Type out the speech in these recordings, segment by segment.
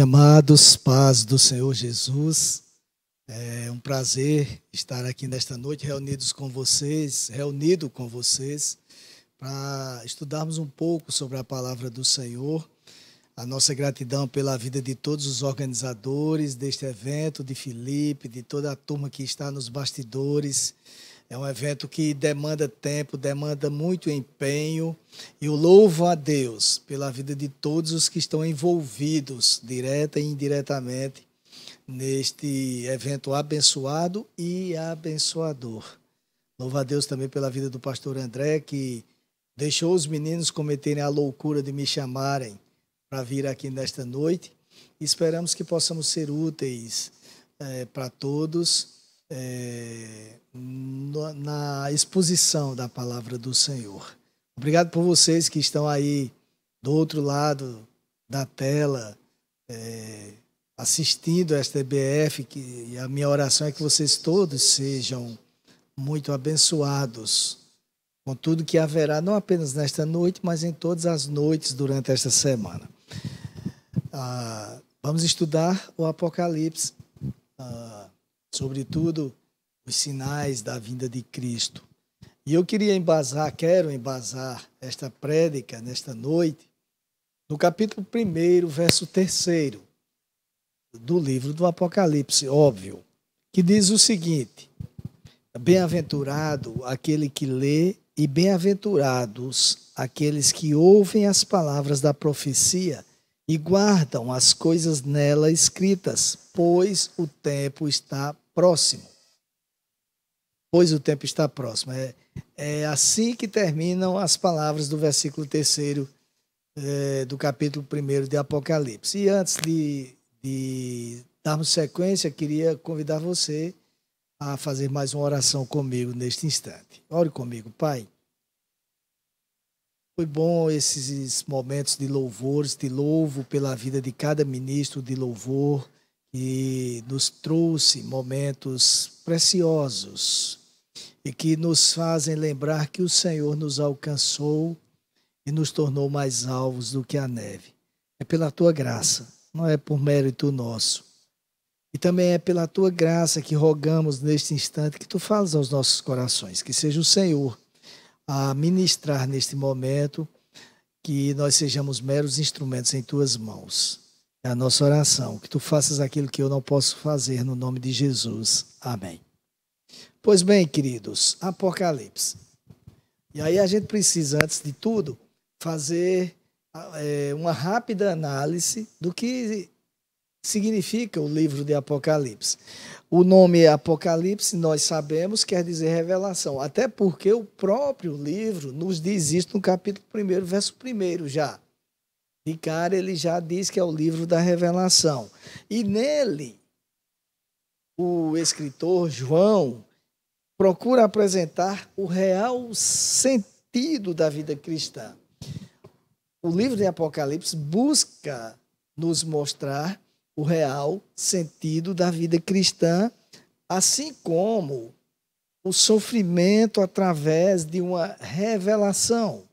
Amados, paz do Senhor Jesus, é um prazer estar aqui nesta noite reunido com vocês, para estudarmos um pouco sobre a palavra do Senhor. A nossa gratidão pela vida de todos os organizadores deste evento, de Felipe, de toda a turma que está nos bastidores. É um evento que demanda tempo, demanda muito empenho, e eu louvo a Deus pela vida de todos os que estão envolvidos, direta e indiretamente, neste evento abençoado e abençoador. Louvo a Deus também pela vida do pastor André, que deixou os meninos cometerem a loucura de me chamarem para vir aqui nesta noite. Esperamos que possamos ser úteis para todos, na exposição da palavra do Senhor. Obrigado por vocês que estão aí do outro lado da tela, assistindo esta EBF, e a minha oração é que vocês todos sejam muito abençoados com tudo que haverá, não apenas nesta noite, mas em todas as noites durante esta semana. Vamos estudar o Apocalipse, sobretudo os sinais da vinda de Cristo. E eu quero embasar esta prédica nesta noite no capítulo 1, verso 3 do livro do Apocalipse, óbvio, que diz o seguinte: bem-aventurado aquele que lê e bem-aventurados aqueles que ouvem as palavras da profecia e guardam as coisas nela escritas, pois o tempo está próximo. Pois o tempo está próximo. É assim que terminam as palavras do versículo 3 do capítulo 1 de Apocalipse. E antes de darmos sequência, queria convidar você a fazer mais uma oração comigo neste instante. Ore comigo, Pai. Foi bom esses momentos de louvores, te louvo pela vida de cada ministro de louvor que nos trouxe momentos preciosos e que nos fazem lembrar que o Senhor nos alcançou e nos tornou mais alvos do que a neve. É pela tua graça, não é por mérito nosso. E também é pela tua graça que rogamos neste instante que tu fales aos nossos corações, que seja o Senhor a ministrar neste momento, que nós sejamos meros instrumentos em tuas mãos. É a nossa oração, que tu faças aquilo que eu não posso fazer, no nome de Jesus. Amém. Pois bem, queridos, Apocalipse. E aí a gente precisa, antes de tudo, fazer uma rápida análise do que significa o livro de Apocalipse. O nome Apocalipse, nós sabemos, quer dizer revelação, até porque o próprio livro nos diz isso no capítulo 1, verso 1 já. De cara, ele já diz que é o livro da revelação. E nele, o escritor João procura apresentar o real sentido da vida cristã. O livro de Apocalipse busca nos mostrar o real sentido da vida cristã, assim como o sofrimento através de uma revelação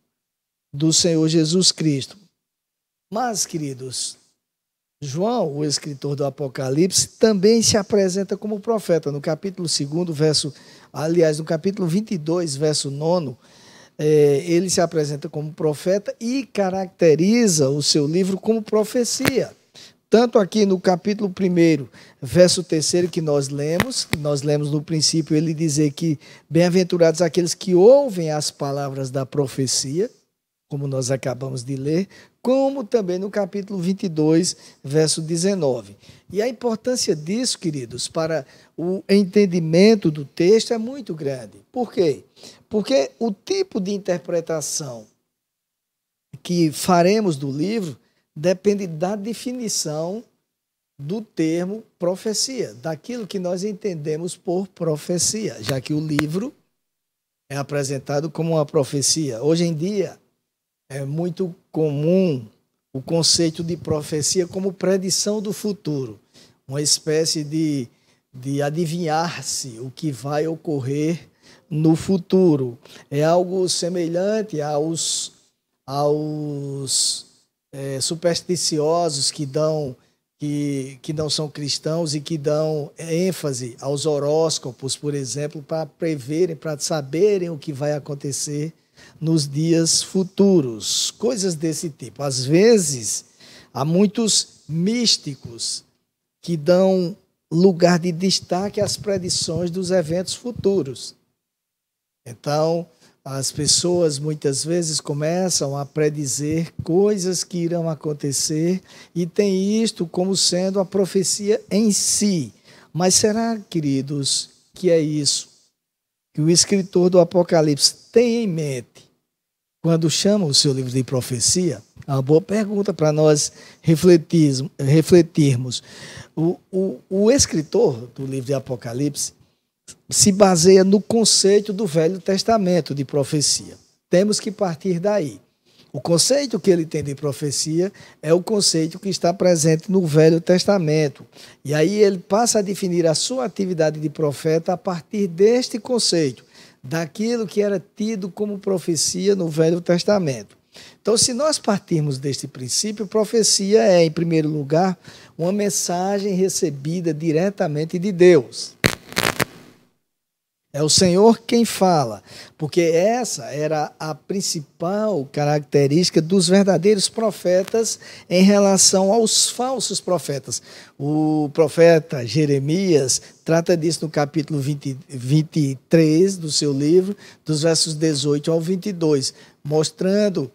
do Senhor Jesus Cristo. Mas, queridos, João, o escritor do Apocalipse, também se apresenta como profeta. No capítulo 2, no capítulo 22, verso 9, ele se apresenta como profeta e caracteriza o seu livro como profecia. Tanto aqui no capítulo 1, verso 3 que nós lemos no princípio ele dizer que bem-aventurados aqueles que ouvem as palavras da profecia, como nós acabamos de ler, como também no capítulo 22, verso 19. E a importância disso, queridos, para o entendimento do texto é muito grande. Por quê? Porque o tipo de interpretação que faremos do livro depende da definição do termo profecia, daquilo que nós entendemos por profecia, já que o livro é apresentado como uma profecia. Hoje em dia, é muito comum o conceito de profecia como predição do futuro, uma espécie de adivinhar-se o que vai ocorrer no futuro. É algo semelhante aos supersticiosos que dão que não são cristãos e que dão ênfase aos horóscopos, por exemplo, para preverem, para saberem o que vai acontecer nos dias futuros, coisas desse tipo. Às vezes, há muitos místicos que dão lugar de destaque às predições dos eventos futuros. Então, as pessoas muitas vezes começam a predizer coisas que irão acontecer e tem isto como sendo a profecia em si. Mas será, queridos, que é isso que o escritor do Apocalipse tem em mente quando chama o seu livro de profecia? É uma boa pergunta para nós refletirmos. O escritor do livro de Apocalipse se baseia no conceito do Velho Testamento de profecia. Temos que partir daí. O conceito que ele tem de profecia é o conceito que está presente no Velho Testamento. E aí ele passa a definir a sua atividade de profeta a partir deste conceito, daquilo que era tido como profecia no Velho Testamento. Então, se nós partirmos deste princípio, profecia é, em primeiro lugar, uma mensagem recebida diretamente de Deus. É o Senhor quem fala, porque essa era a principal característica dos verdadeiros profetas em relação aos falsos profetas. O profeta Jeremias trata disso no capítulo 23 do seu livro, dos versos 18 ao 22, mostrando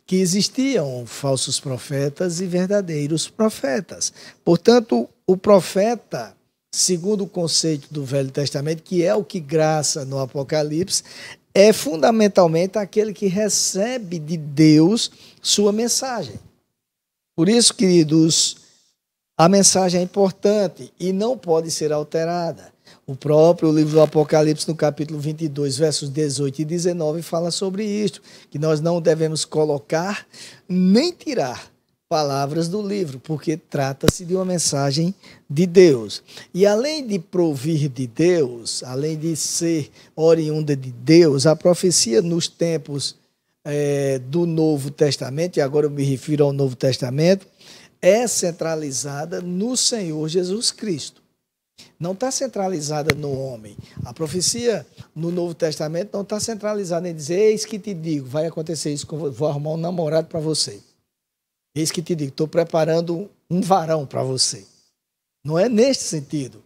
que existiam falsos profetas e verdadeiros profetas. Portanto, o profeta, segundo o conceito do Velho Testamento, que é o que graça no Apocalipse, é fundamentalmente aquele que recebe de Deus sua mensagem. Por isso, queridos, a mensagem é importante e não pode ser alterada. O próprio livro do Apocalipse, no capítulo 22, versos 18 e 19, fala sobre isto, que nós não devemos colocar nem tirar palavras do livro, porque trata-se de uma mensagem de Deus. E além de provir de Deus, além de ser oriunda de Deus, a profecia nos tempos do Novo Testamento, e agora eu me refiro ao Novo Testamento, é centralizada no Senhor Jesus Cristo. Não está centralizada no homem. A profecia no Novo Testamento não está centralizada em dizer: eis que te digo, vai acontecer isso, vou arrumar um namorado para você. Eis que te digo, estou preparando um varão para você. Não é neste sentido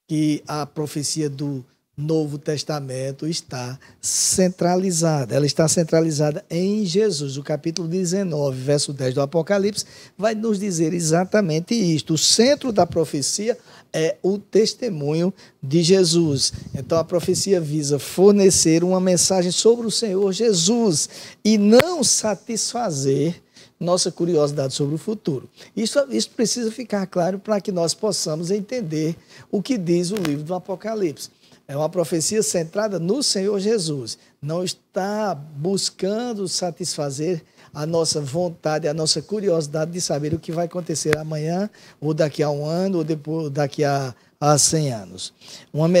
que a profecia do Novo Testamento está centralizada. Ela está centralizada em Jesus. O capítulo 19, verso 10 do Apocalipse, vai nos dizer exatamente isto. O centro da profecia é o testemunho de Jesus. Então a profecia visa fornecer uma mensagem sobre o Senhor Jesus e não satisfazer nossa curiosidade sobre o futuro. Isso precisa ficar claro para que nós possamos entender o que diz o livro do Apocalipse. É uma profecia centrada no Senhor Jesus. Não está buscando satisfazer a nossa vontade, a nossa curiosidade de saber o que vai acontecer amanhã, ou daqui a um ano, ou depois, daqui a 100 anos.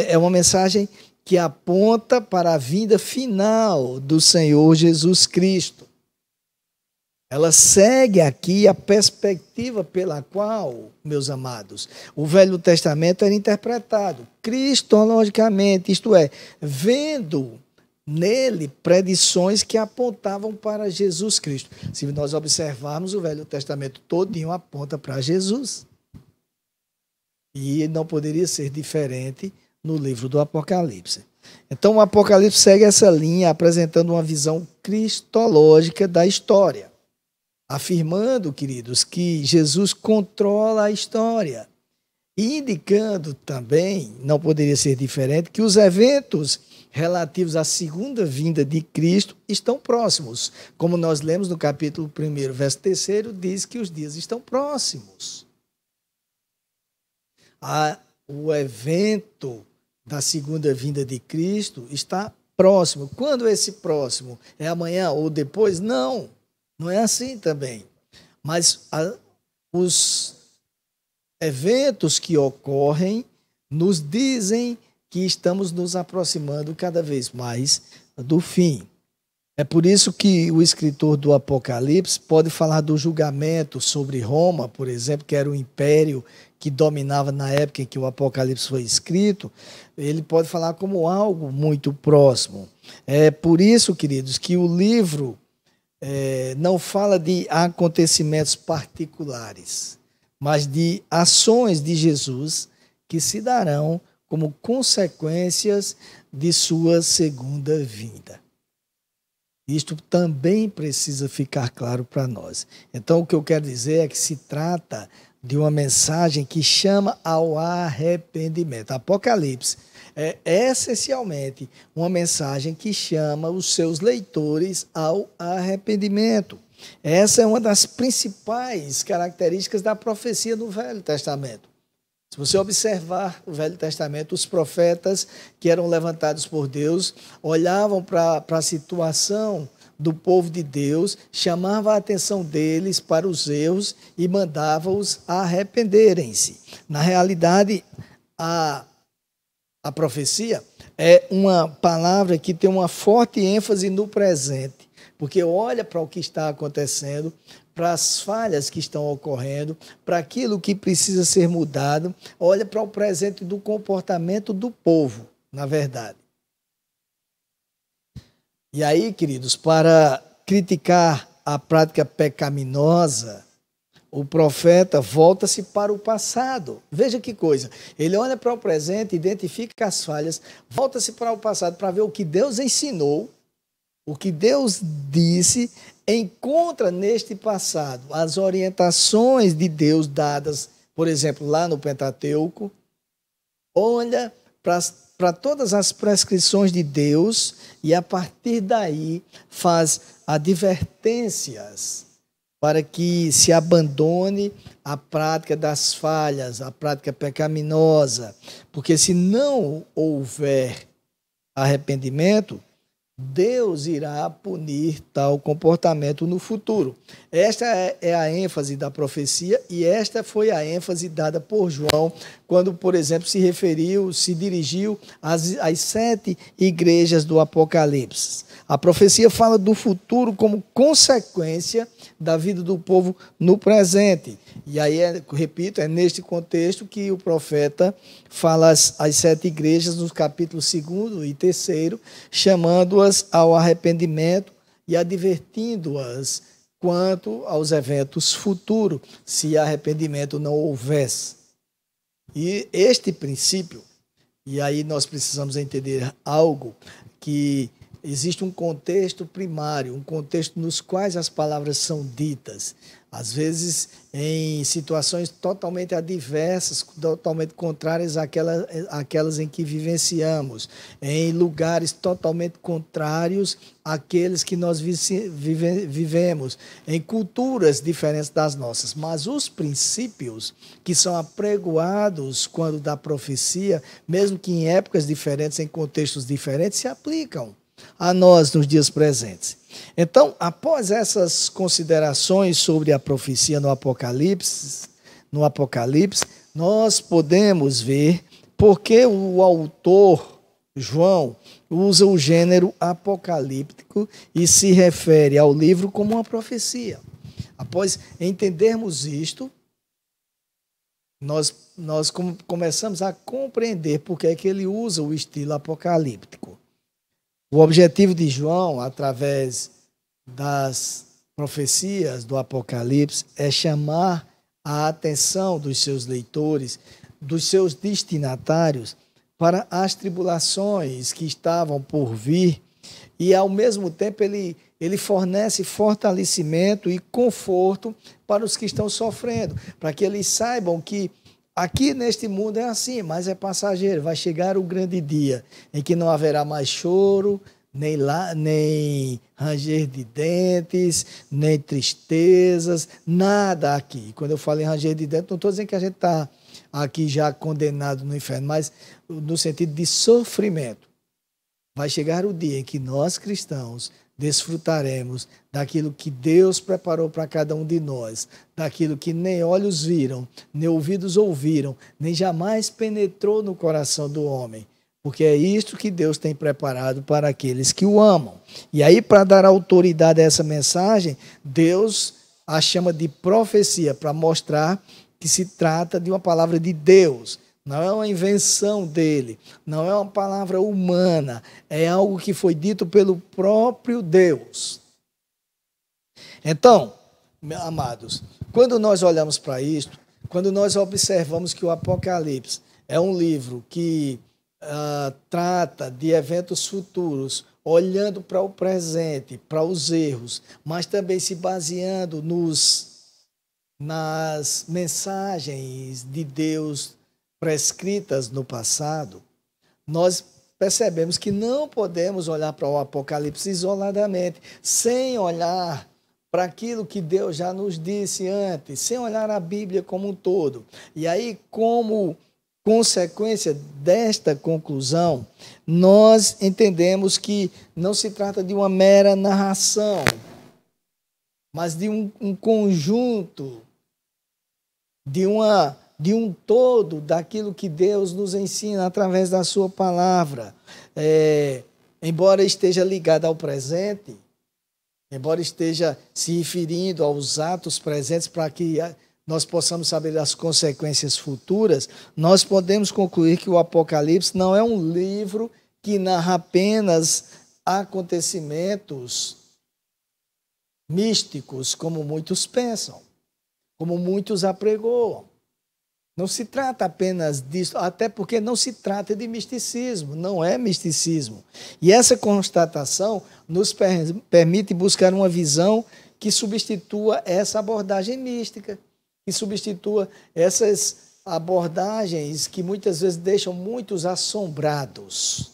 É uma mensagem que aponta para a vinda final do Senhor Jesus Cristo. Ela segue aqui a perspectiva pela qual, meus amados, o Velho Testamento era interpretado cristologicamente, isto é, vendo nele predições que apontavam para Jesus Cristo. Se nós observarmos, o Velho Testamento todinho aponta para Jesus. E não poderia ser diferente no livro do Apocalipse. Então, o Apocalipse segue essa linha, apresentando uma visão cristológica da história, afirmando, queridos, que Jesus controla a história e indicando também, não poderia ser diferente, que os eventos relativos à segunda vinda de Cristo estão próximos. Como nós lemos no capítulo 1, verso 3, diz que os dias estão próximos. O evento da segunda vinda de Cristo está próximo. Quando esse próximo? É amanhã ou depois? Não. Não é assim também. Mas os eventos que ocorrem nos dizem que estamos nos aproximando cada vez mais do fim. É por isso que o escritor do Apocalipse pode falar do julgamento sobre Roma, por exemplo, que era o império que dominava na época em que o Apocalipse foi escrito. Ele pode falar como algo muito próximo. É por isso, queridos, que o livro não fala de acontecimentos particulares, mas de ações de Jesus que se darão como consequências de sua segunda vinda. Isto também precisa ficar claro para nós. Então, o que eu quero dizer é que se trata de uma mensagem que chama ao arrependimento. Apocalipse é essencialmente uma mensagem que chama os seus leitores ao arrependimento. Essa é uma das principais características da profecia no Velho Testamento. Se você observar o Velho Testamento, os profetas que eram levantados por Deus olhavam para a situação do povo de Deus, chamavam a atenção deles para os erros e mandavam-os arrependerem-se. Na realidade, a profecia é uma palavra que tem uma forte ênfase no presente, porque olha para o que está acontecendo, para as falhas que estão ocorrendo, para aquilo que precisa ser mudado, olha para o presente do comportamento do povo, na verdade. E aí, queridos, para criticar a prática pecaminosa, o profeta volta-se para o passado. Veja que coisa. Ele olha para o presente, identifica as falhas, volta-se para o passado para ver o que Deus ensinou, o que Deus disse, encontra neste passado as orientações de Deus dadas, por exemplo, lá no Pentateuco, olha para todas as prescrições de Deus e, a partir daí, faz advertências para que se abandone a prática das falhas, a prática pecaminosa, porque se não houver arrependimento, Deus irá punir tal comportamento no futuro. Esta é a ênfase da profecia e esta foi a ênfase dada por João quando, por exemplo, se dirigiu às 7 igrejas do Apocalipse. A profecia fala do futuro como consequência da vida do povo no presente. E aí, repito, é neste contexto que o profeta fala às 7 igrejas, nos capítulos 2º e 3º, chamando-as ao arrependimento e advertindo-as quanto aos eventos futuros, se arrependimento não houvesse. E este princípio, e aí nós precisamos entender algo, que existe um contexto primário, um contexto nos quais as palavras são ditas. Às vezes, em situações totalmente adversas, totalmente contrárias àquelas em que vivenciamos, em lugares totalmente contrários àqueles que nós vivemos, em culturas diferentes das nossas. Mas os princípios que são apregoados quando da profecia, mesmo que em épocas diferentes, em contextos diferentes, se aplicam a nós nos dias presentes. Então, após essas considerações sobre a profecia no Apocalipse, nós podemos ver por que o autor João usa o gênero apocalíptico e se refere ao livro como uma profecia. Após entendermos isto, nós começamos a compreender por que é que ele usa o estilo apocalíptico. O objetivo de João, através das profecias do Apocalipse, é chamar a atenção dos seus leitores, dos seus destinatários, para as tribulações que estavam por vir e, ao mesmo tempo, ele fornece fortalecimento e conforto para os que estão sofrendo, para que eles saibam que aqui neste mundo é assim, mas é passageiro. Vai chegar o grande dia em que não haverá mais choro, nem ranger de dentes, nem tristezas, nada aqui. Quando eu falo em ranger de dentes, não estou dizendo que a gente está aqui já condenado no inferno, mas no sentido de sofrimento. Vai chegar o dia em que nós cristãos desfrutaremos daquilo que Deus preparou para cada um de nós, daquilo que nem olhos viram, nem ouvidos ouviram, nem jamais penetrou no coração do homem, porque é isto que Deus tem preparado para aqueles que o amam. E aí, para dar autoridade a essa mensagem, Deus a chama de profecia, para mostrar que se trata de uma palavra de Deus. Não é uma invenção dele, não é uma palavra humana, é algo que foi dito pelo próprio Deus. Então, amados, quando nós olhamos para isto, quando nós observamos que o Apocalipse é um livro que trata de eventos futuros, olhando para o presente, para os erros, mas também se baseando nas mensagens de Deus prescritas no passado, nós percebemos que não podemos olhar para o Apocalipse isoladamente, sem olhar para aquilo que Deus já nos disse antes, sem olhar a Bíblia como um todo. E aí, como consequência desta conclusão, nós entendemos que não se trata de uma mera narração, mas de um conjunto, de um todo daquilo que Deus nos ensina através da sua palavra. Embora esteja ligado ao presente, embora esteja se referindo aos atos presentes para que nós possamos saber das consequências futuras, nós podemos concluir que o Apocalipse não é um livro que narra apenas acontecimentos místicos, como muitos pensam, como muitos apregoam. Não se trata apenas disso, até porque não se trata de misticismo, não é misticismo. E essa constatação nos permite buscar uma visão que substitua essa abordagem mística, que substitua essas abordagens que muitas vezes deixam muitos assombrados.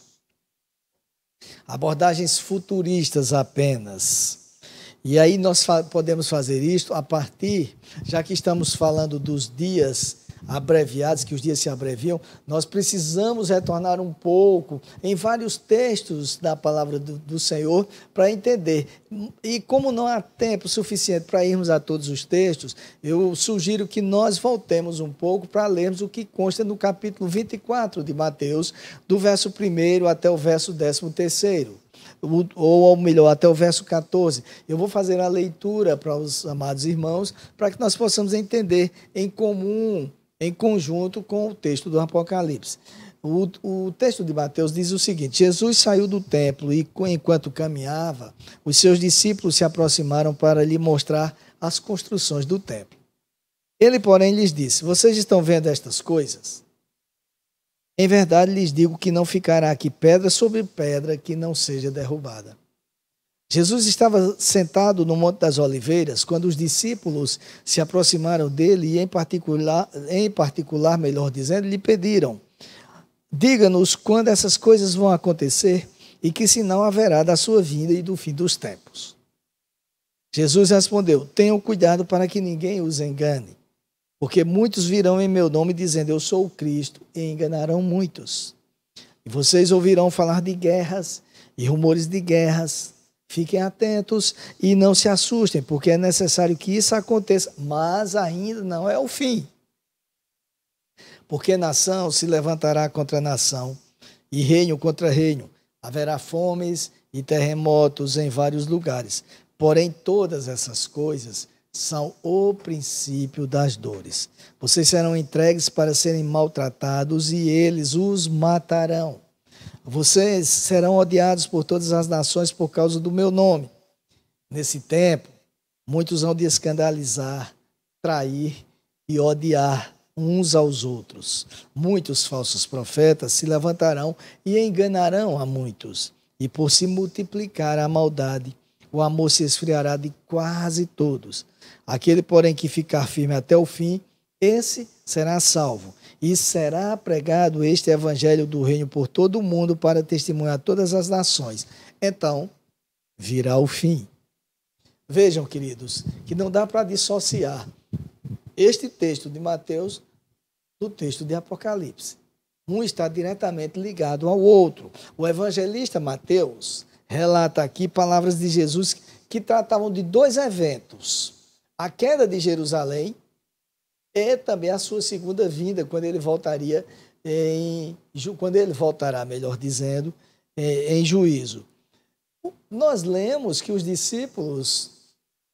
Abordagens futuristas apenas. E aí nós podemos fazer isto a partir, já que estamos falando dos dias abreviados, que os dias se abreviam, nós precisamos retornar um pouco em vários textos da palavra do Senhor para entender. E como não há tempo suficiente para irmos a todos os textos, eu sugiro que nós voltemos um pouco para lermos o que consta no capítulo 24 de Mateus, do verso 1 até o verso 13º. Ou melhor, até o verso 14. Eu vou fazer a leitura para os amados irmãos, para que nós possamos entender em comum, em conjunto com o texto do Apocalipse. O texto de Mateus diz o seguinte: Jesus saiu do templo e, enquanto caminhava, os seus discípulos se aproximaram para lhe mostrar as construções do templo. Ele, porém, lhes disse: vocês estão vendo estas coisas? Em verdade lhes digo que não ficará aqui pedra sobre pedra que não seja derrubada. Jesus estava sentado no Monte das Oliveiras quando os discípulos se aproximaram dele e, em particular, melhor dizendo, lhe pediram: diga-nos quando essas coisas vão acontecer e que sinal haverá da sua vinda e do fim dos tempos. Jesus respondeu: tenham cuidado para que ninguém os engane, porque muitos virão em meu nome dizendo eu sou o Cristo e enganarão muitos. E vocês ouvirão falar de guerras e rumores de guerras. Fiquem atentos e não se assustem, porque é necessário que isso aconteça, mas ainda não é o fim. Porque nação se levantará contra nação e reino contra reino. Haverá fomes e terremotos em vários lugares. Porém, todas essas coisas são o princípio das dores. Vocês serão entregues para serem maltratados e eles os matarão. Vocês serão odiados por todas as nações por causa do meu nome. Nesse tempo, muitos hão de escandalizar, trair e odiar uns aos outros. Muitos falsos profetas se levantarão e enganarão a muitos. E por se multiplicar a maldade, o amor se esfriará de quase todos. Aquele, porém, que ficar firme até o fim, esse será salvo. E será pregado este evangelho do reino por todo o mundo para testemunhar a todas as nações. Então, virá o fim. Vejam, queridos, que não dá para dissociar este texto de Mateus do texto de Apocalipse. Um está diretamente ligado ao outro. O evangelista Mateus relata aqui palavras de Jesus que tratavam de dois eventos: a queda de Jerusalém e também a sua segunda vinda, quando ele voltaria quando ele voltará, melhor dizendo, em juízo. Nós lemos que os discípulos,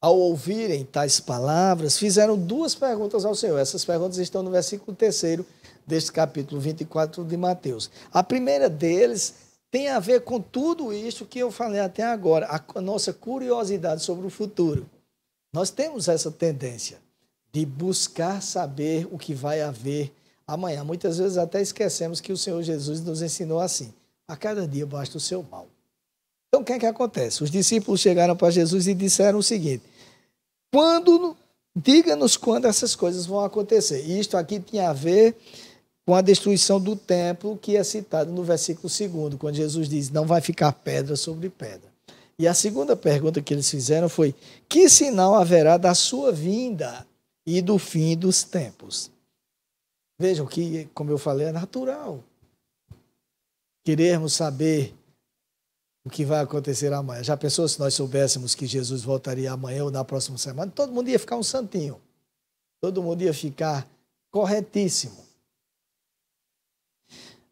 ao ouvirem tais palavras, fizeram duas perguntas ao Senhor. Essas perguntas estão no versículo 3º deste capítulo 24 de Mateus. A primeira deles tem a ver com tudo isso que eu falei até agora, a nossa curiosidade sobre o futuro. Nós temos essa tendência de buscar saber o que vai haver amanhã. Muitas vezes até esquecemos que o Senhor Jesus nos ensinou assim: a cada dia basta o seu mal. Então, o que é que acontece? Os discípulos chegaram para Jesus e disseram o seguinte: diga-nos quando essas coisas vão acontecer. E isto aqui tinha a ver com a destruição do templo, que é citado no versículo 2º, quando Jesus diz: não vai ficar pedra sobre pedra. E a segunda pergunta que eles fizeram foi: que sinal haverá da sua vinda e do fim dos tempos? Vejam que, como eu falei, é natural querermos saber o que vai acontecer amanhã. Já pensou se nós soubéssemos que Jesus voltaria amanhã ou na próxima semana? Todo mundo ia ficar um santinho. Todo mundo ia ficar corretíssimo.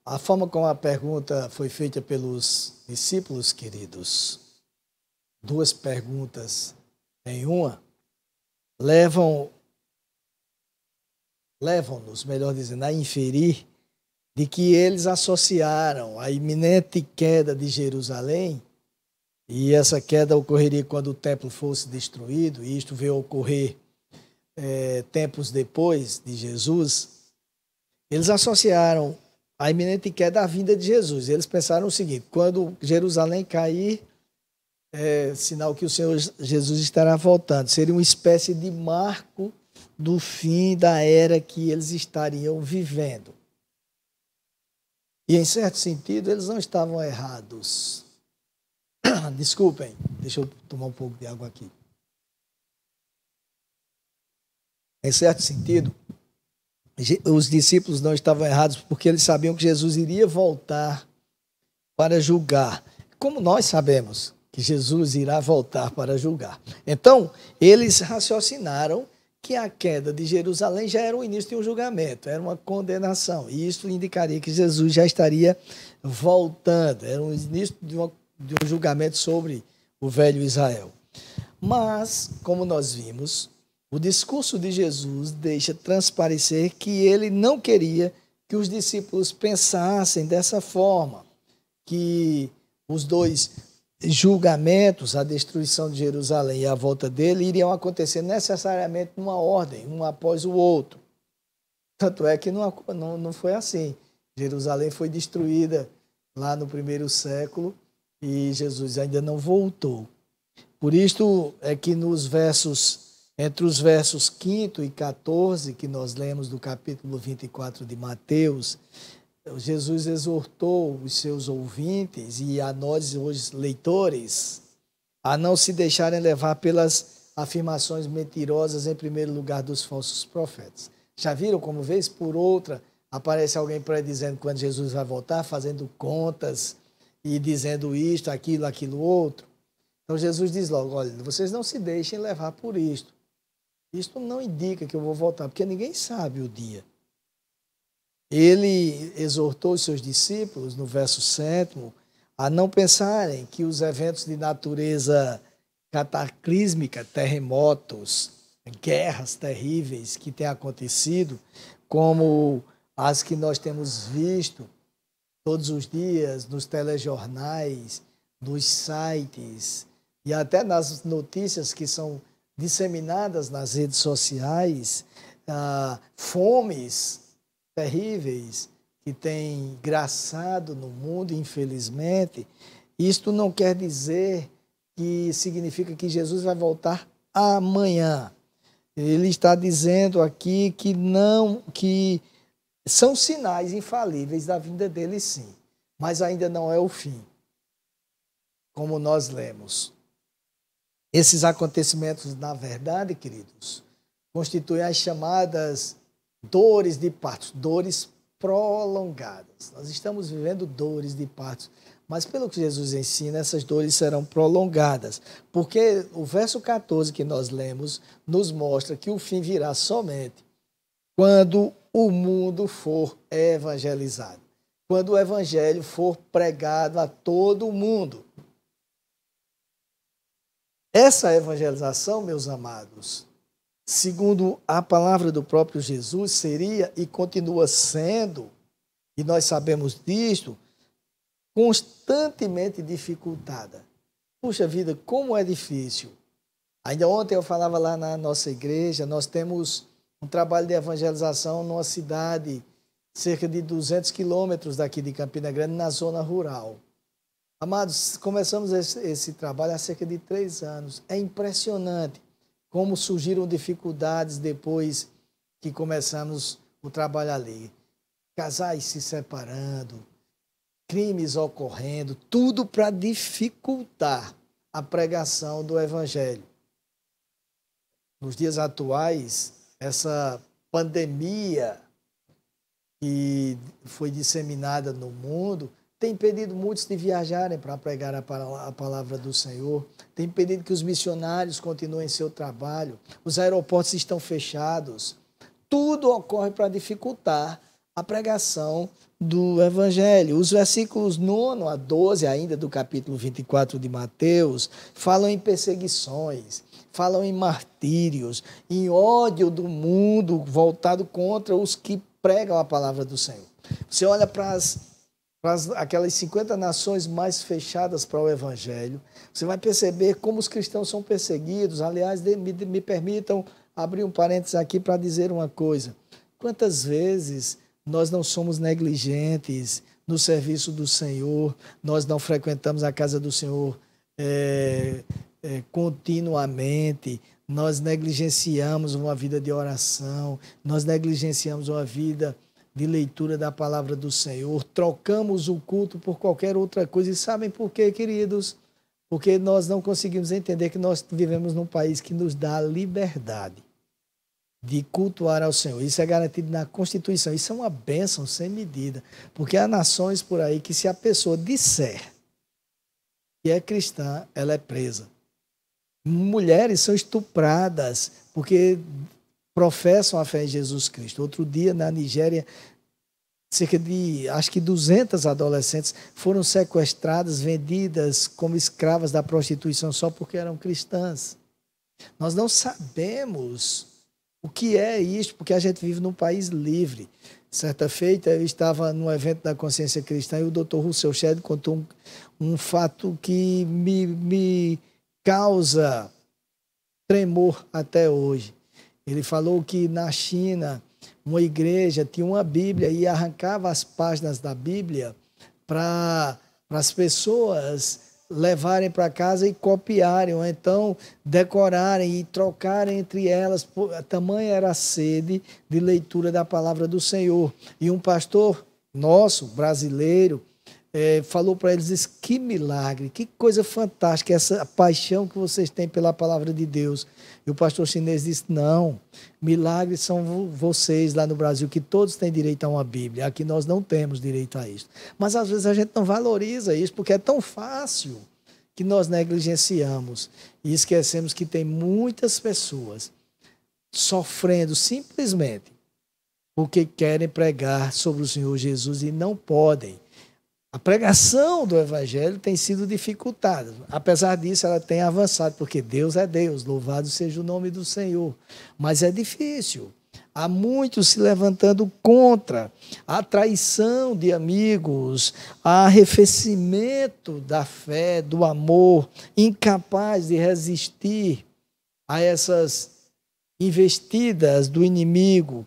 A forma como a pergunta foi feita pelos discípulos, queridos, duas perguntas em uma, levam-nos, melhor dizendo, a inferir de que eles associaram a iminente queda de Jerusalém, e essa queda ocorreria quando o templo fosse destruído, e isto veio ocorrer tempos depois de Jesus. Eles associaram a iminente queda à vinda de Jesus. Eles pensaram o seguinte: quando Jerusalém cair, sinal que o Senhor Jesus estará voltando. Seria uma espécie de marco do fim da era que eles estariam vivendo. E, em certo sentido, eles não estavam errados. Desculpem, deixa eu tomar um pouco de água aqui. Em certo sentido, os discípulos não estavam errados porque eles sabiam que Jesus iria voltar para julgar. Como nós sabemos que Jesus irá voltar para julgar. Então, eles raciocinaram que a queda de Jerusalém já era o início de um julgamento, era uma condenação. E isso indicaria que Jesus já estaria voltando, era o início de um julgamento sobre o velho Israel. Mas, como nós vimos, o discurso de Jesus deixa transparecer que ele não queria que os discípulos pensassem dessa forma, que os dois julgamentos, a destruição de Jerusalém e a volta dele, iriam acontecer necessariamente numa ordem, um após o outro. Tanto é que não foi assim. Jerusalém foi destruída lá no 1º século e Jesus ainda não voltou. Por isto é que entre os versos 5º e 14, que nós lemos do capítulo 24 de Mateus, Jesus exortou os seus ouvintes e a nós, hoje, leitores, a não se deixarem levar pelas afirmações mentirosas, em primeiro lugar, dos falsos profetas. Já viram como, vez por outra, aparece alguém predizendo quando Jesus vai voltar, fazendo contas e dizendo isto, aquilo outro? Então Jesus diz logo: olha, vocês não se deixem levar por isto. Isto não indica que eu vou voltar, porque ninguém sabe o dia. Ele exortou os seus discípulos, no verso 7º, a não pensarem que os eventos de natureza cataclísmica, terremotos, guerras terríveis que têm acontecido, como as que nós temos visto todos os dias nos telejornais, nos sites e até nas notícias que são disseminadas nas redes sociais, fomes terríveis que têm graçado no mundo, infelizmente. Isto não quer dizer que significa que Jesus vai voltar amanhã. Ele está dizendo aqui que são sinais infalíveis da vinda dele, sim, mas ainda não é o fim, como nós lemos. Esses acontecimentos, na verdade, queridos, constituem as chamadas dores de parto, dores prolongadas. Nós estamos vivendo dores de parto, mas pelo que Jesus ensina, essas dores serão prolongadas, porque o verso 14 que nós lemos nos mostra que o fim virá somente quando o mundo for evangelizado. Quando o evangelho for pregado a todo o mundo. Essa evangelização, meus amados, segundo a palavra do próprio Jesus, seria e continua sendo, e nós sabemos disto, constantemente dificultada. Puxa vida, como é difícil. Ainda ontem eu falava lá na nossa igreja, nós temos um trabalho de evangelização numa cidade, cerca de 200 quilômetros daqui de Campina Grande, na zona rural. Amados, começamos esse trabalho há cerca de 3 anos. É impressionante como surgiram dificuldades depois que começamos o trabalho ali. Casais se separando, crimes ocorrendo, tudo para dificultar a pregação do Evangelho. Nos dias atuais, essa pandemia que foi disseminada no mundo tem impedido muitos de viajarem para pregar a palavra do Senhor, tem impedido que os missionários continuem seu trabalho, os aeroportos estão fechados. Tudo ocorre para dificultar a pregação do Evangelho. Os versículos 9 a 12 ainda do capítulo 24 de Mateus falam em perseguições, falam em martírios, em ódio do mundo voltado contra os que pregam a palavra do Senhor. Você olha para aquelas 50 nações mais fechadas para o Evangelho, você vai perceber como os cristãos são perseguidos. Aliás, me permitam abrir um parênteses aqui para dizer uma coisa. Quantas vezes nós não somos negligentes no serviço do Senhor, nós não frequentamos a casa do Senhor continuamente, nós negligenciamos uma vida de oração, nós negligenciamos uma vida de leitura da palavra do Senhor, trocamos o culto por qualquer outra coisa. E sabem por quê, queridos? Porque nós não conseguimos entender que nós vivemos num país que nos dá a liberdade de cultuar ao Senhor. Isso é garantido na Constituição. Isso é uma bênção sem medida. Porque há nações por aí que, se a pessoa disser que é cristã, ela é presa. Mulheres são estupradas porque professam a fé em Jesus Cristo. Outro dia, na Nigéria, cerca de, acho que 200 adolescentes foram sequestradas, vendidas como escravas da prostituição só porque eram cristãs. Nós não sabemos o que é isso, porque a gente vive num país livre. Certa feita, eu estava num evento da Consciência Cristã e o Dr. Russell Shedd contou um fato que me causa tremor até hoje. Ele falou que na China, uma igreja tinha uma Bíblia e arrancava as páginas da Bíblia para as pessoas levarem para casa e copiarem, ou então decorarem e trocarem entre elas. Tamanha era a sede de leitura da palavra do Senhor. E um pastor nosso, brasileiro, falou para eles isso: que milagre, que coisa fantástica, essa paixão que vocês têm pela palavra de Deus. E o pastor chinês disse: não, milagres são vocês lá no Brasil, que todos têm direito a uma Bíblia. Aqui nós não temos direito a isso. Mas às vezes a gente não valoriza isso, porque é tão fácil que nós negligenciamos e esquecemos que tem muitas pessoas sofrendo simplesmente porque querem pregar sobre o Senhor Jesus e não podem. A pregação do Evangelho tem sido dificultada. Apesar disso, ela tem avançado, porque Deus é Deus, louvado seja o nome do Senhor. Mas é difícil. Há muitos se levantando contra a traição de amigos, arrefecimento da fé, do amor, incapaz de resistir a essas investidas do inimigo,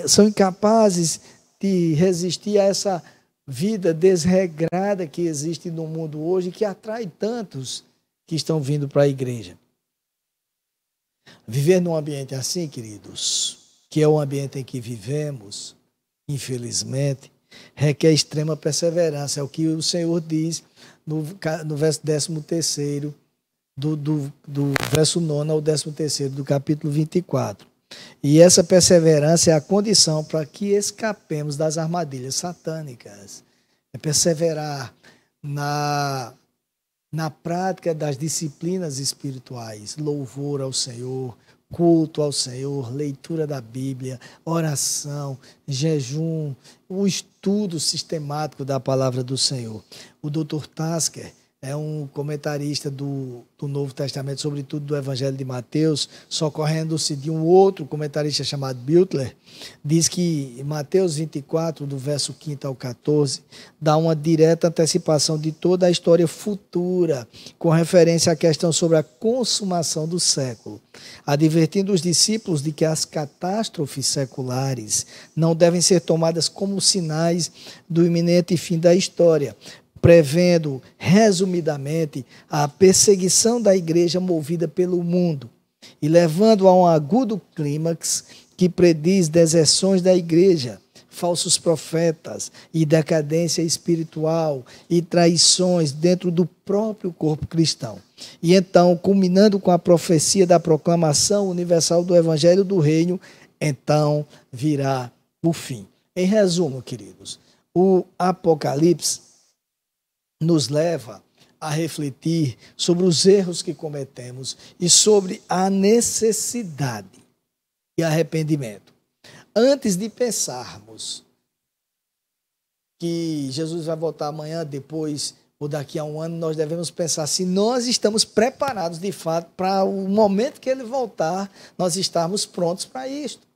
são incapazes de resistir a essa vida desregrada que existe no mundo hoje, que atrai tantos que estão vindo para a igreja. Viver num ambiente assim, queridos, que é o ambiente em que vivemos, infelizmente, requer extrema perseverança. É o que o Senhor diz no verso 13º, do verso 9 ao 13º do capítulo 24. E essa perseverança é a condição para que escapemos das armadilhas satânicas. É perseverar na prática das disciplinas espirituais, louvor ao Senhor, culto ao Senhor, leitura da Bíblia, oração, jejum, o estudo sistemático da palavra do Senhor. O Dr. Tasker é um comentarista do Novo Testamento, sobretudo do Evangelho de Mateus, socorrendo-se de um outro comentarista chamado Butler, diz que Mateus 24, do verso 5 ao 14, dá uma direta antecipação de toda a história futura, com referência à questão sobre a consumação do século, advertindo os discípulos de que as catástrofes seculares não devem ser tomadas como sinais do iminente fim da história, prevendo, resumidamente, a perseguição da igreja movida pelo mundo e levando a um agudo clímax que prediz deserções da igreja, falsos profetas e decadência espiritual e traições dentro do próprio corpo cristão. E então, culminando com a profecia da proclamação universal do Evangelho do Reino, então virá o fim. Em resumo, queridos, o Apocalipse nos leva a refletir sobre os erros que cometemos e sobre a necessidade de arrependimento. Antes de pensarmos que Jesus vai voltar amanhã, depois ou daqui a um ano, nós devemos pensar se nós estamos preparados de fato para o momento que ele voltar, nós estarmos prontos para isto.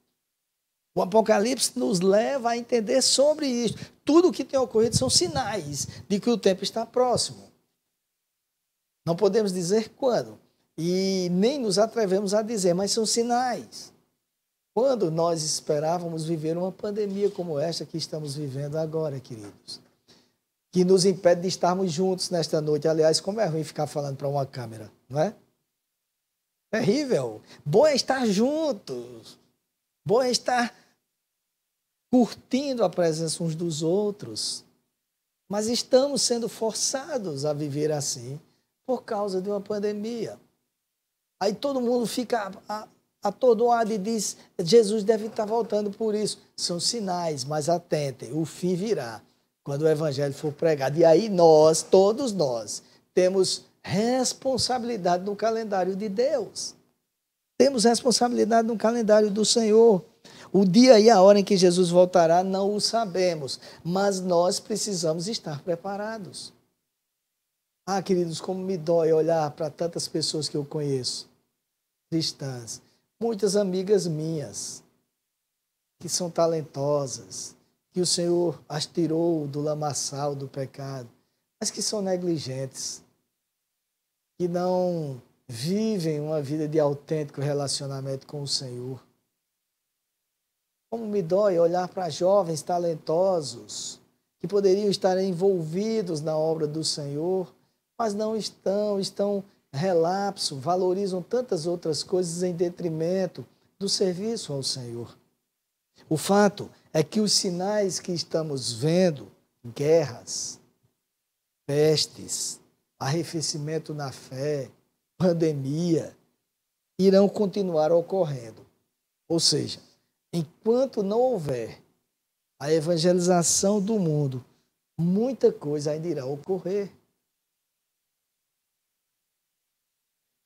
O Apocalipse nos leva a entender sobre isso. Tudo o que tem ocorrido são sinais de que o tempo está próximo. Não podemos dizer quando, e nem nos atrevemos a dizer, mas são sinais. Quando nós esperávamos viver uma pandemia como esta que estamos vivendo agora, queridos, que nos impede de estarmos juntos nesta noite. Aliás, como é ruim ficar falando para uma câmera, não é? Terrível. Bom é estar juntos. Bom é estar curtindo a presença uns dos outros, mas estamos sendo forçados a viver assim por causa de uma pandemia. Aí todo mundo fica atordoado e diz, Jesus deve estar voltando por isso. São sinais, mas atentem, o fim virá quando o evangelho for pregado. E aí nós, todos nós, temos responsabilidade no calendário de Deus. Temos responsabilidade no calendário do Senhor. O dia e a hora em que Jesus voltará não o sabemos, mas nós precisamos estar preparados. Ah, queridos, como me dói olhar para tantas pessoas que eu conheço, cristãs, muitas amigas minhas, que são talentosas, que o Senhor as tirou do lamaçal do pecado, mas que são negligentes, que não vivem uma vida de autêntico relacionamento com o Senhor. Como me dói olhar para jovens talentosos que poderiam estar envolvidos na obra do Senhor, mas não estão relapso, valorizam tantas outras coisas em detrimento do serviço ao Senhor. O fato é que os sinais que estamos vendo, guerras, pestes, arrefecimento na fé, pandemia, irão continuar ocorrendo. Ou seja, enquanto não houver a evangelização do mundo, muita coisa ainda irá ocorrer.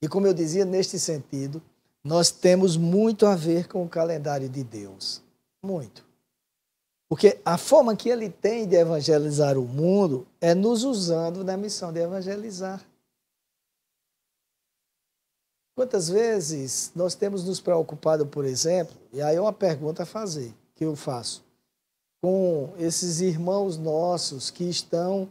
E como eu dizia, neste sentido, nós temos muito a ver com o calendário de Deus. Muito. Porque a forma que ele tem de evangelizar o mundo é nos usando na missão de evangelizar. Quantas vezes nós temos nos preocupado, por exemplo, e aí é uma pergunta a fazer, que eu faço, com esses irmãos nossos que estão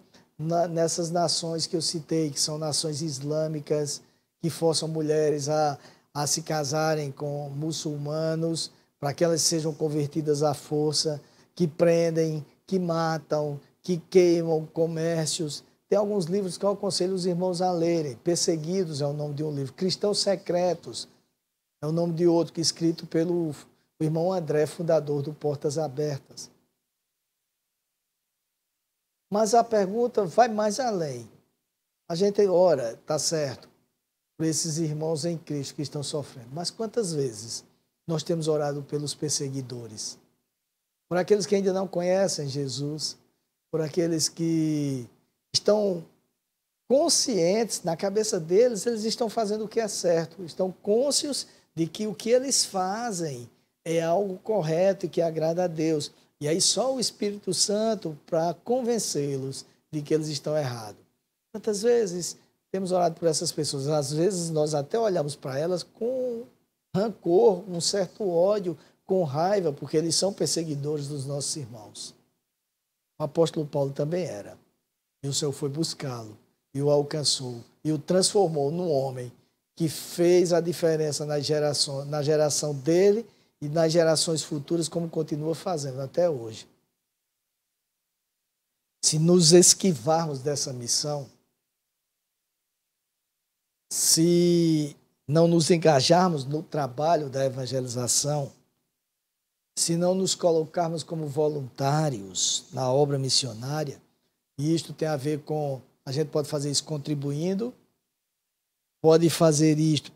nessas nações que eu citei, que são nações islâmicas, que forçam mulheres a se casarem com muçulmanos, para que elas sejam convertidas à força, que prendem, que matam, que queimam comércios. Tem alguns livros que eu aconselho os irmãos a lerem. Perseguidos é o nome de um livro. Cristãos Secretos é o nome de outro, que é escrito pelo irmão André, fundador do Portas Abertas. Mas a pergunta vai mais além. A gente ora, está certo, por esses irmãos em Cristo que estão sofrendo. Mas quantas vezes nós temos orado pelos perseguidores? Por aqueles que ainda não conhecem Jesus, por aqueles que estão conscientes, na cabeça deles, eles estão fazendo o que é certo, estão cônscios de que o que eles fazem é algo correto e que agrada a Deus. E aí só o Espírito Santo para convencê-los de que eles estão errados. Quantas vezes temos orado por essas pessoas? Às vezes nós até olhamos para elas com rancor, um certo ódio, com raiva, porque eles são perseguidores dos nossos irmãos. O apóstolo Paulo também era. E o Senhor foi buscá-lo, e o alcançou, e o transformou num homem que fez a diferença na geração dele e nas gerações futuras, como continua fazendo até hoje. Se nos esquivarmos dessa missão, se não nos engajarmos no trabalho da evangelização, se não nos colocarmos como voluntários na obra missionária, e isto tem a ver com, a gente pode fazer isso contribuindo, pode fazer isto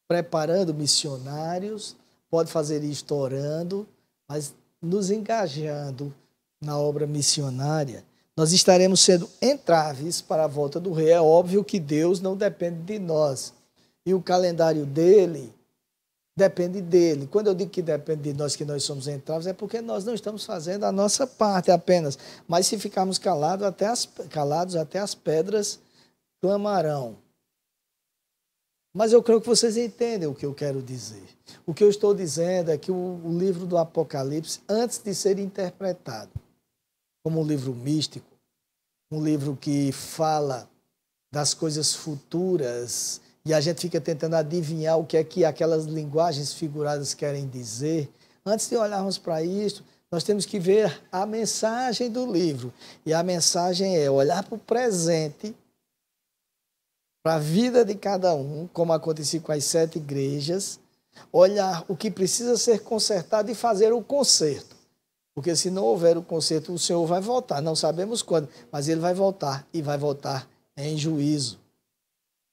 preparando missionários, pode fazer isto orando, mas nos engajando na obra missionária, nós estaremos sendo entraves para a volta do rei. É óbvio que Deus não depende de nós, e o calendário dele depende dele. Quando eu digo que depende de nós, que nós somos entraves, é porque nós não estamos fazendo a nossa parte apenas. Mas se ficarmos calados, até as pedras clamarão. Mas eu creio que vocês entendem o que eu quero dizer. O que eu estou dizendo é que o livro do Apocalipse, antes de ser interpretado como um livro místico, um livro que fala das coisas futuras, e a gente fica tentando adivinhar o que é que aquelas linguagens figuradas querem dizer. Antes de olharmos para isso, nós temos que ver a mensagem do livro. E a mensagem é olhar para o presente, para a vida de cada um, como aconteceu com as 7 igrejas, olhar o que precisa ser consertado e fazer o conserto. Porque se não houver o conserto, o Senhor vai voltar. Não sabemos quando, mas ele vai voltar, e vai voltar em juízo.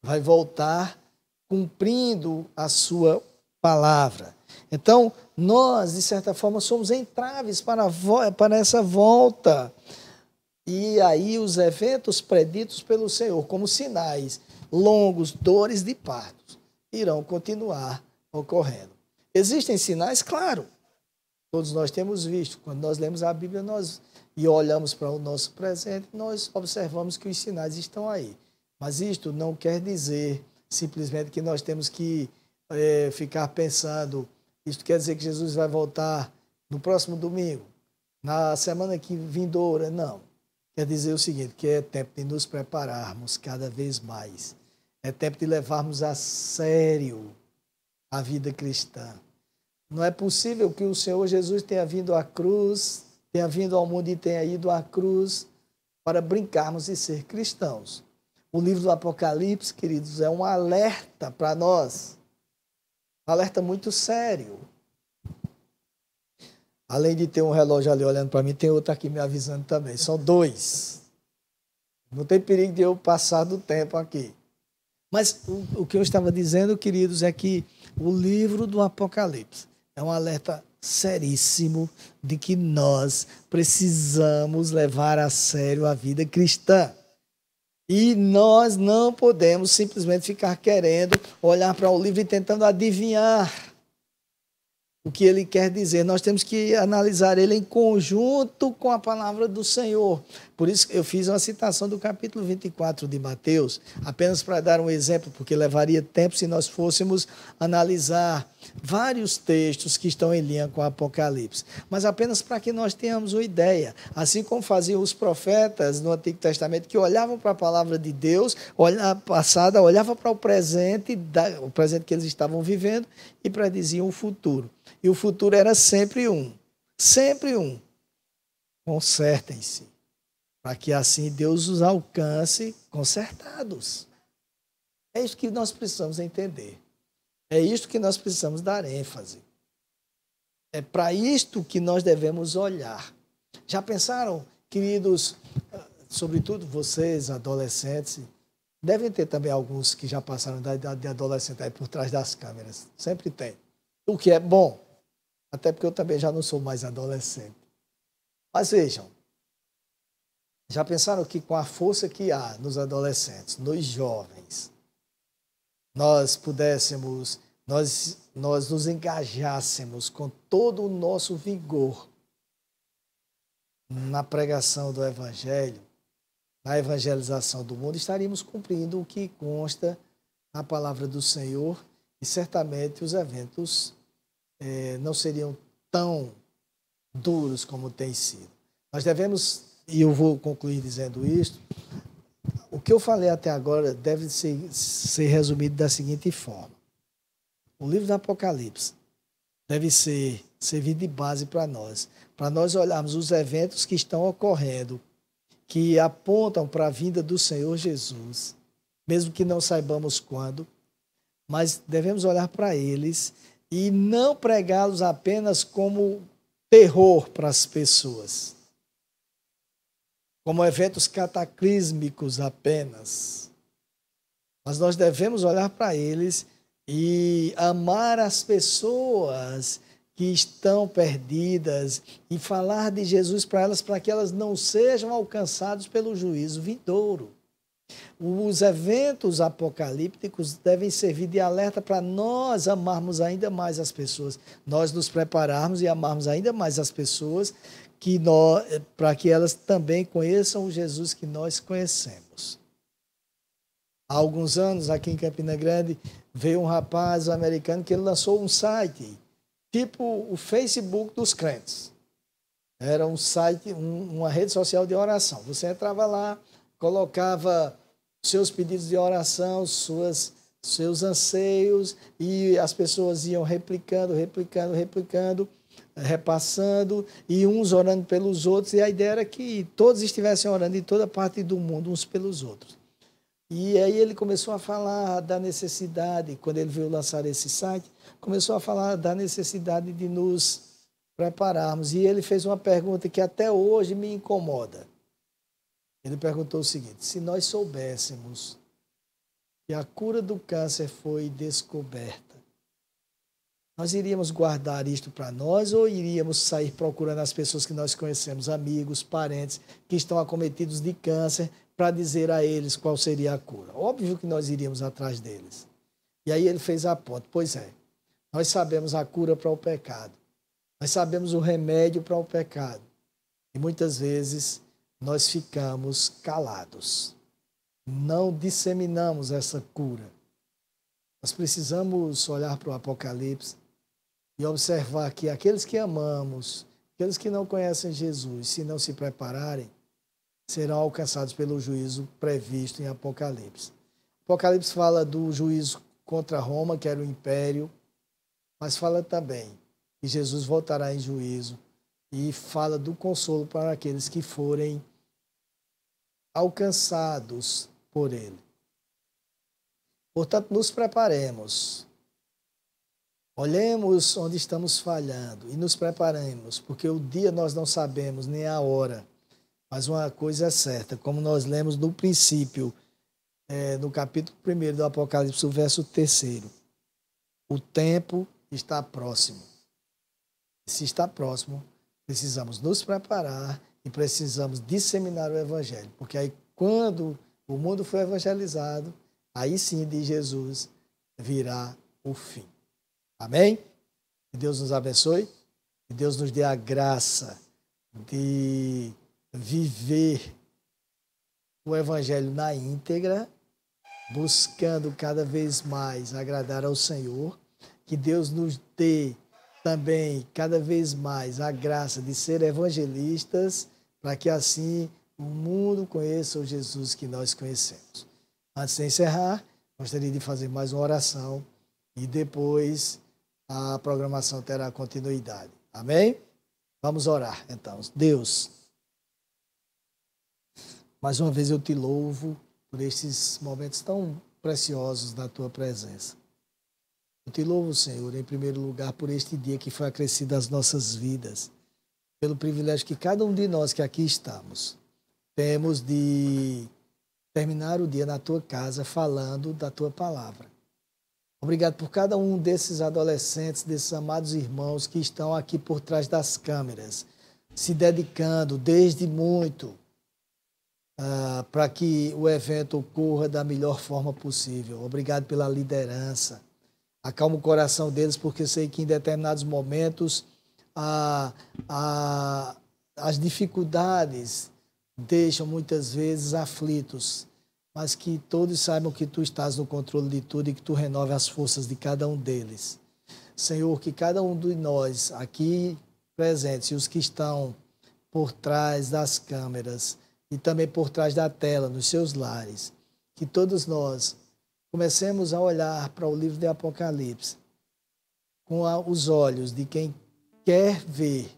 Vai voltar cumprindo a sua palavra. Então, nós, de certa forma, somos entraves para essa volta. E aí os eventos preditos pelo Senhor, como sinais longos, dores de partos, irão continuar ocorrendo. Existem sinais? Claro. Todos nós temos visto. Quando nós lemos a Bíblia e olhamos para o nosso presente, nós observamos que os sinais estão aí. Mas isto não quer dizer simplesmente que nós temos que ficar pensando, isto quer dizer que Jesus vai voltar no próximo domingo, na semana que vindoura, não. Quer dizer o seguinte, que é tempo de nos prepararmos cada vez mais. É tempo de levarmos a sério a vida cristã. Não é possível que o Senhor Jesus tenha vindo à cruz, tenha vindo ao mundo e tenha ido à cruz para brincarmos e ser cristãos. O livro do Apocalipse, queridos, é um alerta para nós. Um alerta muito sério. Além de ter um relógio ali olhando para mim, tem outro aqui me avisando também. São 2. Não tem perigo de eu passar do tempo aqui. Mas o que eu estava dizendo, queridos, é que o livro do Apocalipse é um alerta seríssimo de que nós precisamos levar a sério a vida cristã. E nós não podemos simplesmente ficar querendo olhar para o livro e tentando adivinhar o que ele quer dizer. Nós temos que analisar ele em conjunto com a palavra do Senhor. Por isso eu fiz uma citação do capítulo 24 de Mateus, apenas para dar um exemplo, porque levaria tempo se nós fôssemos analisar vários textos que estão em linha com o Apocalipse. Mas apenas para que nós tenhamos uma ideia. Assim como faziam os profetas no Antigo Testamento, que olhavam para a palavra de Deus, olhavam para o presente que eles estavam vivendo e prediziam o futuro. E o futuro era sempre um. Sempre um. Consertem-se, para que assim Deus os alcance consertados. É isso que nós precisamos entender. É isto que nós precisamos dar ênfase. É para isto que nós devemos olhar. Já pensaram, queridos, sobretudo vocês, adolescentes, devem ter também alguns que já passaram da idade de adolescente aí por trás das câmeras. Sempre tem. O que é bom. Até porque eu também já não sou mais adolescente. Mas vejam, já pensaram que com a força que há nos adolescentes, nos jovens, nós nós nos engajássemos com todo o nosso vigor na pregação do Evangelho, na evangelização do mundo, estaríamos cumprindo o que consta na palavra do Senhor e certamente os eventos não seriam tão duros como tem sido. Nós devemos, e eu vou concluir dizendo isto, o que eu falei até agora deve ser resumido da seguinte forma. O livro do Apocalipse deve servir de base para nós olharmos os eventos que estão ocorrendo, que apontam para a vinda do Senhor Jesus, mesmo que não saibamos quando, mas devemos olhar para eles e não pregá-los apenas como terror para as pessoas, como eventos cataclísmicos apenas. Mas nós devemos olhar para eles e amar as pessoas que estão perdidas e falar de Jesus para elas, para que elas não sejam alcançadas pelo juízo vindouro. Os eventos apocalípticos devem servir de alerta para nós amarmos ainda mais as pessoas, nós nos prepararmos e amarmos ainda mais as pessoas, para que elas também conheçam o Jesus que nós conhecemos. Há alguns anos, aqui em Campina Grande, veio um rapaz americano que ele lançou um site, tipo o Facebook dos crentes. Era um site, uma rede social de oração. Você entrava lá, colocava seus pedidos de oração, seus anseios, e as pessoas iam replicando, repassando, e uns orando pelos outros, e a ideia era que todos estivessem orando em toda parte do mundo, uns pelos outros. E aí ele começou a falar da necessidade, quando ele veio lançar esse site, começou a falar da necessidade de nos prepararmos. E ele fez uma pergunta que até hoje me incomoda. Ele perguntou o seguinte: se nós soubéssemos que a cura do câncer foi descoberta, nós iríamos guardar isto para nós ou iríamos sair procurando as pessoas que nós conhecemos, amigos, parentes, que estão acometidos de câncer, para dizer a eles qual seria a cura? Óbvio que nós iríamos atrás deles. E aí ele fez a ponte. Pois é, nós sabemos a cura para o pecado. Nós sabemos o remédio para o pecado. E muitas vezes nós ficamos calados. Não disseminamos essa cura. Nós precisamos olhar para o Apocalipse e observar que aqueles que amamos, aqueles que não conhecem Jesus, se não se prepararem, serão alcançados pelo juízo previsto em Apocalipse. Apocalipse fala do juízo contra Roma, que era o império, mas fala também que Jesus voltará em juízo e fala do consolo para aqueles que forem alcançados por ele. Portanto, nos preparemos. Olhemos onde estamos falhando e nos preparemos, porque o dia nós não sabemos, nem a hora. Mas uma coisa é certa, como nós lemos no princípio, no capítulo 1 do Apocalipse, o verso 3, o tempo está próximo. Se está próximo, precisamos nos preparar e precisamos disseminar o Evangelho, porque aí quando o mundo for evangelizado, aí sim, diz Jesus, virá o fim. Amém? Que Deus nos abençoe, que Deus nos dê a graça de viver o Evangelho na íntegra, buscando cada vez mais agradar ao Senhor, que Deus nos dê também cada vez mais a graça de ser evangelistas, para que assim o mundo conheça o Jesus que nós conhecemos. Antes de encerrar, gostaria de fazer mais uma oração e depois a programação terá continuidade. Amém? Vamos orar, então. Deus, mais uma vez eu te louvo por estes momentos tão preciosos da tua presença. Eu te louvo, Senhor, em primeiro lugar, por este dia que foi acrescido às nossas vidas, pelo privilégio que cada um de nós que aqui estamos temos de terminar o dia na tua casa falando da tua palavra. Obrigado por cada um desses adolescentes, desses amados irmãos que estão aqui por trás das câmeras, se dedicando desde muito para que o evento ocorra da melhor forma possível. Obrigado pela liderança. Acalma o coração deles, porque sei que em determinados momentos as dificuldades deixam muitas vezes aflitos, mas que todos saibam que tu estás no controle de tudo e que tu renove as forças de cada um deles. Senhor, que cada um de nós aqui presentes e os que estão por trás das câmeras e também por trás da tela, nos seus lares, que todos nós comecemos a olhar para o livro de Apocalipse com os olhos de quem quer ver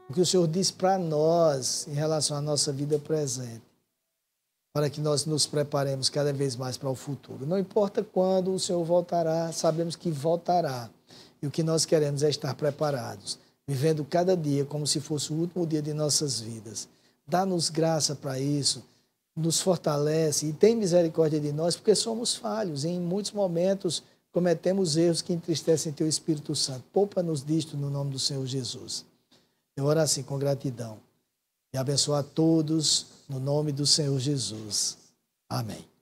o que o Senhor diz para nós em relação à nossa vida presente, para que nós nos preparemos cada vez mais para o futuro. Não importa quando o Senhor voltará, sabemos que voltará. E o que nós queremos é estar preparados, vivendo cada dia como se fosse o último dia de nossas vidas. Dá-nos graça para isso, nos fortalece e tem misericórdia de nós, porque somos falhos. E em muitos momentos cometemos erros que entristecem Teu Espírito Santo. Poupa-nos disto no nome do Senhor Jesus. Eu oro assim com gratidão e abençoar a todos no nome do Senhor Jesus. Amém.